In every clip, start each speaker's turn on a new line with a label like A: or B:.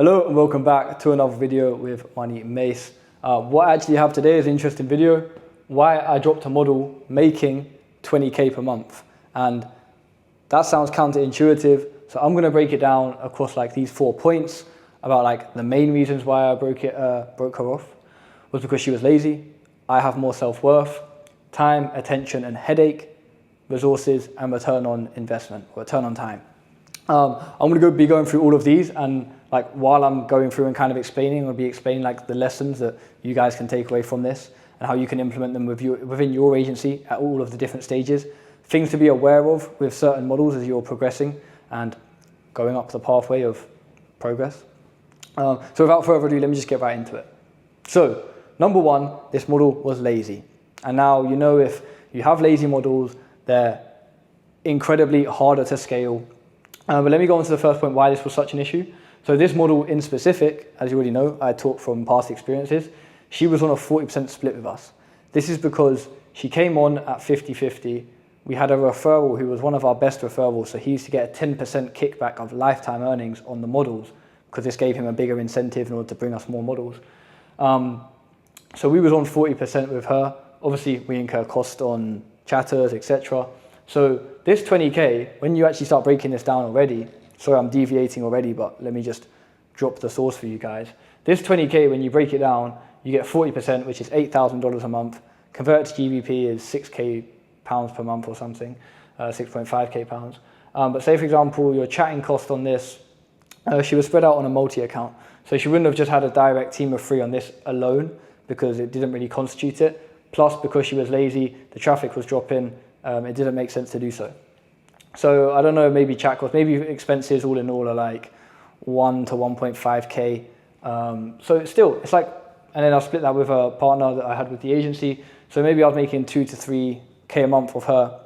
A: Hello and welcome back to another video with Money Mace. What I actually have today is an interesting video. Why I dropped a model making 20k per month. And that sounds counterintuitive. So I'm going to break it down across like these 4 points about like the main reasons why I broke her off was because she was lazy. I have more self-worth, time, attention and headache, resources and return on investment or return on time. I'm going to be going through all of these, and like while I'm going through and kind of explaining, I'll be explaining like the lessons that you guys can take away from this and how you can implement them within your agency at all of the different stages. Things to be aware of with certain models as you're progressing and going up the pathway of progress. So without further ado, let me just get right into it. So number one, this model was lazy. And now you know if you have lazy models, they're incredibly harder to scale. But let me go on to the first point why this was such an issue. So this model in specific, as you already know, I talk from past experiences, she was on a 40% split with us. This is because she came on at 50-50. We had a referral who was one of our best referrals, so he used to get a 10% kickback of lifetime earnings on the models because this gave him a bigger incentive in order to bring us more models. So we was on 40% with her. Obviously, we incur cost on chatters, etc. So this 20K, when you actually start breaking this down already, sorry, I'm deviating already, but let me just drop the source for you guys. This 20K, when you break it down, you get 40%, which is $8,000 a month. Convert it to GBP is 6k pounds per month or something, 6.5k pounds. But say, for example, your chatting cost on this, she was spread out on a multi-account. So she wouldn't have just had a direct team of 3 on this alone because it didn't really constitute it. Plus, because she was lazy, the traffic was dropping. It didn't make sense to do so. So I don't know, maybe chat costs, maybe expenses all in all are like 1 to 1.5k. So it's like, and then I'll split that with a partner that I had with the agency. So maybe I was making 2 to 3k a month of her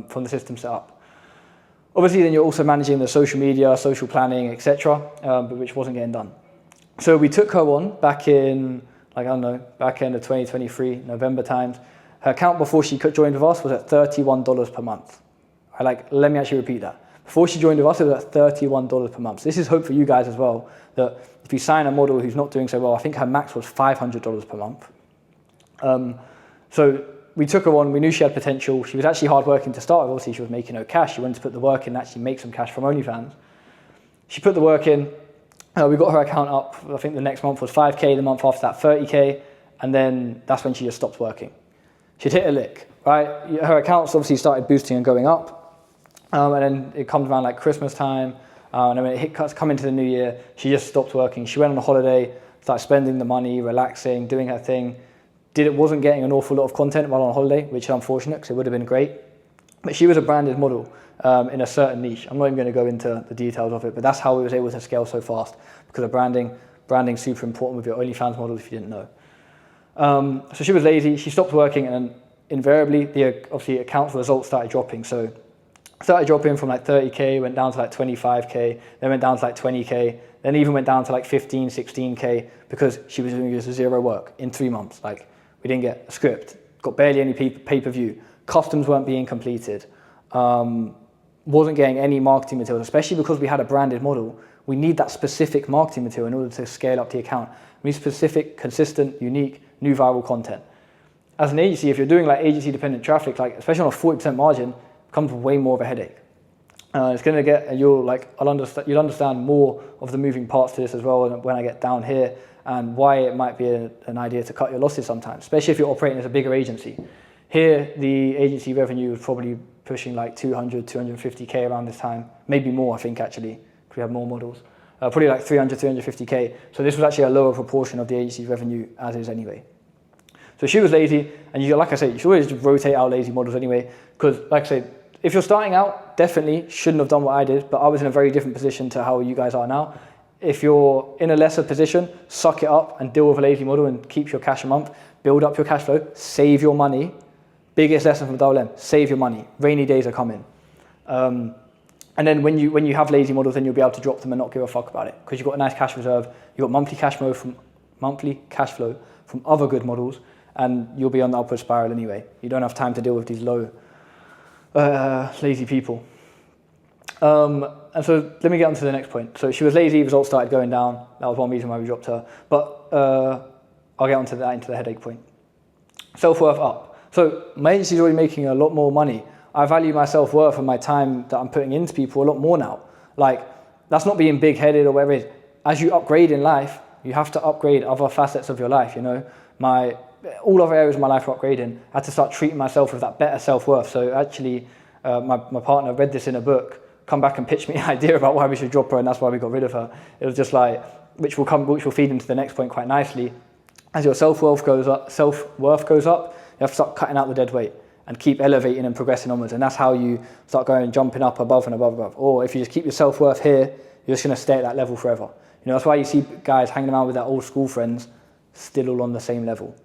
A: from the system setup. Obviously, then you're also managing the social media, social planning, etc., but which wasn't getting done. So we took her on back in, like I don't know, back end of 2023, November times. Her account before she joined with us was at $31 per month. Let me actually repeat that. Before she joined with us, it was at $31 per month. So this is hope for you guys as well, that if you sign a model who's not doing so well, I think her max was $500 per month. So we took her on, we knew she had potential. She was actually hardworking to start with. Obviously, she was making no cash. She wanted to put the work in and actually make some cash from OnlyFans. She put the work in. We got her account up. I think the next month was 5k, the month after that 30k, and then that's when she just stopped working. She'd hit a lick, right? Her accounts obviously started boosting and going up, and then it comes around like Christmas time, and then when it come into the new year, she just stopped working. She went on a holiday, started spending the money, relaxing, doing her thing. Wasn't getting an awful lot of content while on holiday, which is unfortunate because it would have been great. But she was a branded model in a certain niche. I'm not even going to go into the details of it, but that's how we was able to scale so fast because of branding. Branding's super important with your OnlyFans models if you didn't know. So she was lazy, she stopped working, and invariably the obviously accounts results started dropping. So started dropping from like 30k, went down to like 25k, then went down to like 20k, then even went down to like 15, 16k because she was doing just 0 work in 3 months. Like we didn't get a script, got barely any pay-per-view, customs weren't being completed, wasn't getting any marketing materials, especially because we had a branded model. We need that specific marketing material in order to scale up the account. We need specific, consistent, unique, new viral content. As an agency, if you're doing like agency-dependent traffic, like especially on a 40% margin, it comes with way more of a headache. It's going to get, you'll understand more of the moving parts to this as well when I get down here and why it might be an idea to cut your losses sometimes, especially if you're operating as a bigger agency. Here, the agency revenue is probably pushing like 200, 250k around this time, maybe more, I think actually, because we have more models. Probably like 300, 350k. So this was actually a lower proportion of the agency's revenue as is anyway. So she was lazy, and like I said, you should always just rotate out lazy models anyway, because like I said, if you're starting out, definitely shouldn't have done what I did, but I was in a very different position to how you guys are now. If you're in a lesser position, suck it up and deal with a lazy model and keep your cash a month, build up your cash flow, save your money. Biggest lesson from Double M, save your money. Rainy days are coming. And then when you have lazy models, then you'll be able to drop them and not give a fuck about it because you've got a nice cash reserve, you've got monthly cash flow from other good models, and you'll be on the upward spiral anyway. You don't have time to deal with these low, lazy people. And so let me get on to the next point. So she was lazy, results started going down. That was one reason why we dropped her. But I'll get onto that, into the headache point. Self-worth up. So my agency's already making a lot more money. I value my self-worth and my time that I'm putting into people a lot more now. Like, that's not being big-headed or whatever it is. As you upgrade in life, you have to upgrade other facets of your life, you know. All other areas of my life are upgrading. I had to start treating myself with that better self-worth. So actually, my partner read this in a book, come back and pitch me an idea about why we should drop her, and that's why we got rid of her. It was just like, which will feed into the next point quite nicely. As your self-worth goes up, you have to start cutting out the dead weight and keep elevating and progressing onwards. And that's how you start jumping up above and above and above. Or if you just keep your self-worth here, you're just going to stay at that level forever. You know, that's why you see guys hanging around with their old school friends still all on the same level.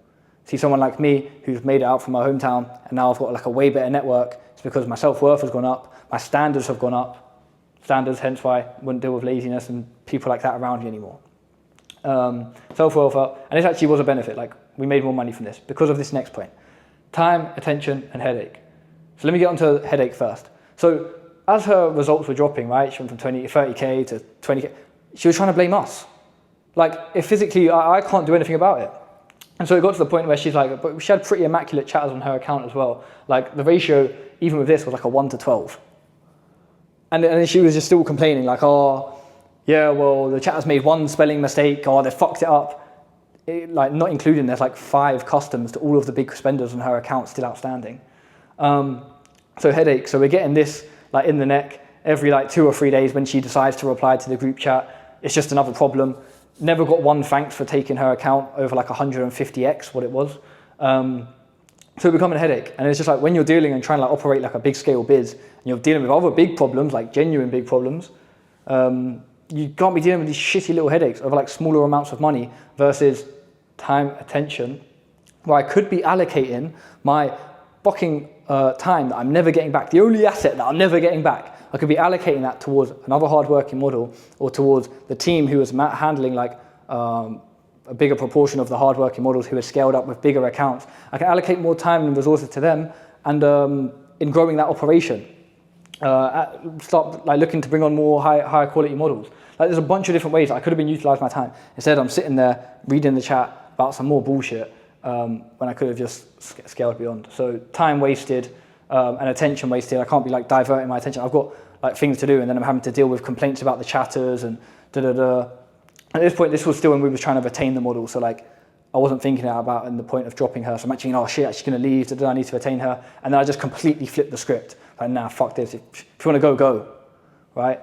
A: See someone like me who's made it out from my hometown and now I've got like a way better network. It's because my self-worth has gone up, my standards have gone up. Standards, hence why I wouldn't deal with laziness and people like that around you anymore. Self-worth up, and this actually was a benefit. Like, we made more money from this because of this next point: time, attention, and headache. So let me get onto headache first. So as her results were dropping, right, she went from 30k to 20k. She was trying to blame us. Like, if physically I can't do anything about it. And so it got to the point where she's like, but she had pretty immaculate chatters on her account as well. Like, the ratio, even with this, was like a 1 to 12. And then she was just still complaining, like, oh, yeah, well, the chatter's made one spelling mistake, or they fucked it up. Like, not including, there's like 5 customs to all of the big spenders on her account still outstanding. So headache. So we're getting this like in the neck every like 2 or 3 days when she decides to reply to the group chat. It's just another problem. Never got one thanks for taking her account over like 150x what it was. So it became a headache. And it's just like when you're dealing and trying to like operate like a big scale biz, and you're dealing with other big problems, like genuine big problems, you can't be dealing with these shitty little headaches over like smaller amounts of money versus time, attention, where I could be allocating my fucking time that I'm never getting back, the only asset that I'm never getting back. I could be allocating that towards another hardworking model or towards the team who was handling like a bigger proportion of the hardworking models who are scaled up with bigger accounts. I can allocate more time and resources to them, and in growing that operation, start like looking to bring on more higher quality models. Like, there's a bunch of different ways I could have been utilized my time. Instead, I'm sitting there reading the chat about some more bullshit when I could have just scaled beyond. So time wasted and attention wasted. I can't be like diverting my attention. I've got like things to do, and then I'm having to deal with complaints about the chatters and da-da-da. At this point, this was still when we were trying to retain the model. So like, I wasn't thinking about in the point of dropping her. So I'm actually, oh shit, she's going to leave. I need to retain her. And then I just completely flipped the script. Like, nah, fuck this. If you want to go, go. Right?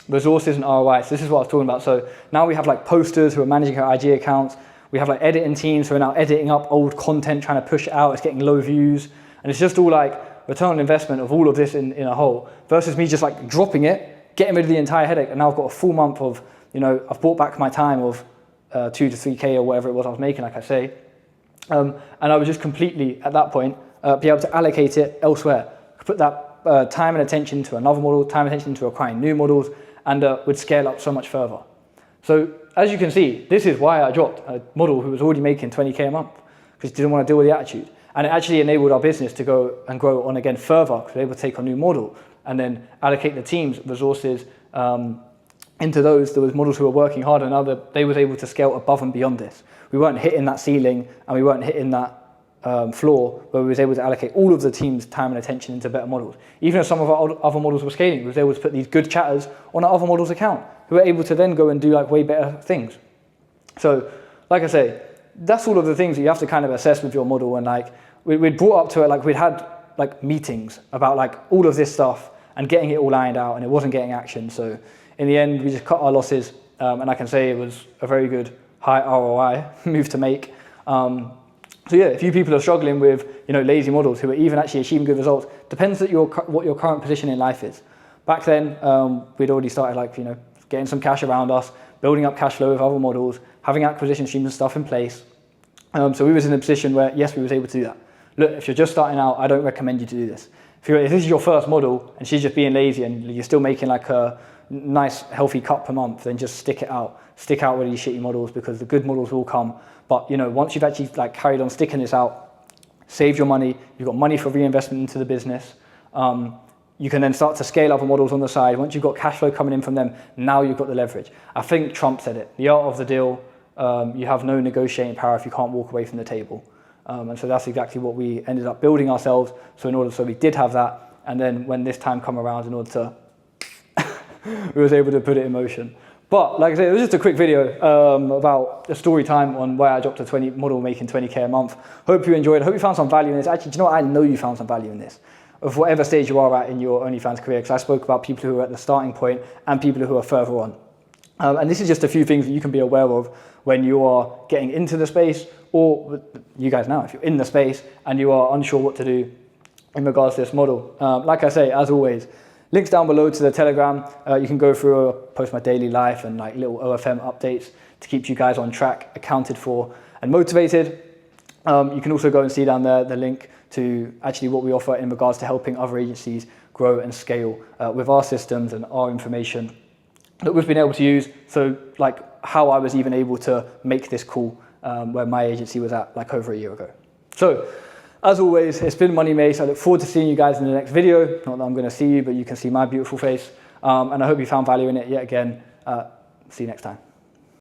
A: Resources and ROI. So this is what I was talking about. So now we have like posters who are managing her IG accounts. We have like editing teams who are now editing up old content, trying to push it out. It's getting low views. And it's just all like return on investment of all of this in a whole versus me just like dropping it, getting rid of the entire headache. And now I've got a full month of, you know, I've bought back my time of 2 to 3K or whatever it was I was making, like I say. And I would just completely, at that point, be able to allocate it elsewhere. Put that time and attention to another model, time and attention to acquiring new models, and would scale up so much further. So as you can see, this is why I dropped a model who was already making 20K a month, because he didn't want to deal with the attitude. And it actually enabled our business to go and grow on again further, because we were able to take a new model and then allocate the team's resources into those models who were working harder, and they was able to scale above and beyond this. We weren't hitting that ceiling and we weren't hitting that floor where we was able to allocate all of the team's time and attention into better models. Even if some of our other models were scaling, we was able to put these good chatters on our other models' account who were able to then go and do like way better things. So, like I say, that's all of the things that you have to kind of assess with your model. And like we'd brought up to it, like we'd had like meetings about like all of this stuff and getting it all lined out, and it wasn't getting action. So in the end, we just cut our losses, and I can say it was a very good high ROI move to make. So yeah, if you people are struggling with, you know, lazy models who are even actually achieving good results, depends on what your current position in life is. Back then, we'd already started like, you know, getting some cash around us, building up cash flow with other models, having acquisition streams and stuff in place. So we was in a position where, yes, we was able to do that. Look, if you're just starting out, I don't recommend you to do this. If this is your first model and she's just being lazy and you're still making like a nice healthy cut per month, then just stick it out. Stick out with these shitty models, because the good models will come. But you know, once you've actually like carried on sticking this out, saved your money, you've got money for reinvestment into the business, you can then start to scale other models on the side. Once you've got cash flow coming in from them, now you've got the leverage. I think Trump said it, the art of the deal, you have no negotiating power if you can't walk away from the table. And so that's exactly what we ended up building ourselves. So we did have that. And then when this time come around, in order to, we was able to put it in motion. But like I said, it was just a quick video about a story time on why I dropped a model making 20K a month. Hope you enjoyed. Hope you found some value in this. Actually, do you know what? I know you found some value in this. Of whatever stage you are at in your OnlyFans career, because I spoke about people who are at the starting point and people who are further on. And this is just a few things that you can be aware of when you are getting into the space, or you guys now, if you're in the space and you are unsure what to do in regards to this model. Like I say, as always, links down below to the Telegram. You can go through, post my daily life and like little OFM updates to keep you guys on track, accounted for and motivated. You can also go and see down there the link to actually what we offer in regards to helping other agencies grow and scale with our systems and our information that we've been able to use. So like how I was even able to make this call where my agency was at like over a year ago. So as always, it's been Money Mace. I look forward to seeing you guys in the next video. Not that I'm going to see you, but you can see my beautiful face. And I hope you found value in it yet again. See you next time.